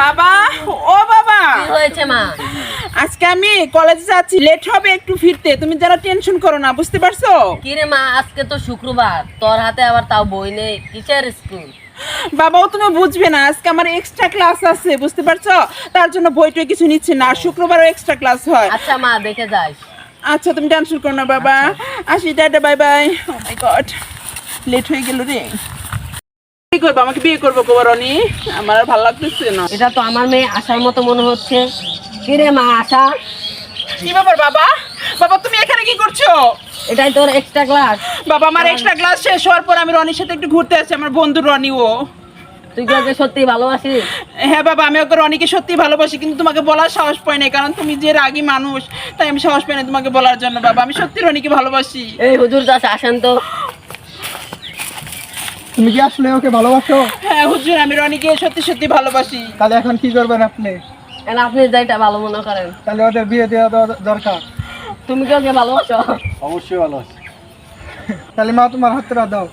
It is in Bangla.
বাবা, ও বাবা, কি হয়েছে মা? আজকে আমি কলেজে যাচ্ছি, লেট হবে একটু ফিরতে। তুমি যারা টেনশন করো না, বুঝতে পারছো? কি রে মা, আজকে তো শুক্রবার, তোর হাতে আবার তাও বই নেই, কিসের স্কুল? বাবাও তুমি বুঝবে না, আজকে আমার এক্সট্রা ক্লাস আছে, বুঝতে পারছো? তার জন্য বইটা কিছু নিচ্ছে না, আর শুক্রবারও এক্সট্রা ক্লাস হয়। আচ্ছা মা, দেখে যাস। আচ্ছা, তুমি টেনশন করো না বাবা। আসি, টাটা, বাই বাই। ও মাই গড, লেট হয়ে গেল রে। কি করবো, আমাকে বিয়ে করবো গো রনি? আমার আর ভালো লাগতেছে না। এটা তো আমার মেয়ে আসার মতো মনে হচ্ছে। কি রে মা, আশা? কি ব্যাপার বাবা? বাবা, তুমি এখানে কি করছো? এটাই তোর এক্সট্রা ক্লাস? বাবা, আমার এক্সট্রা ক্লাস শেষ হওয়ার পর আমি রনির সাথে একটু ঘুরতে আসছি, আমার বন্ধু রনি ও। তুই কি ওকে সত্যি ভালোবাসিস? হ্যাঁ বাবা, আমি ওকে রনিকে সত্যি ভালোবাসি, কিন্তু তোমাকে বলার সাহস পাই না, কারণ তুমি যে রাগী মানুষ, তাই আমি সাহস পাই না তোমাকে বলার জন্য। বাবা, আমি সত্যি রনিকে ভালোবাসি। এই হুজুর দাস, আসেন তো। তুমি কি আসলে ওকে ভালোবাসো? হ্যাঁ হুজুর, আমি রনিকে সত্যি সত্যি ভালোবাসি। তাহলে এখন কি করবেন আপনি? এখন আপনি যেটা ভালো মনে করেন। তাহলে ওদের বিয়ে দেওয়া দরকার। তুমি কি ওকে ভালোবাসো? অবশ্যই ভালো আছে। তাহলে মা, তোমার হাতটা দাও।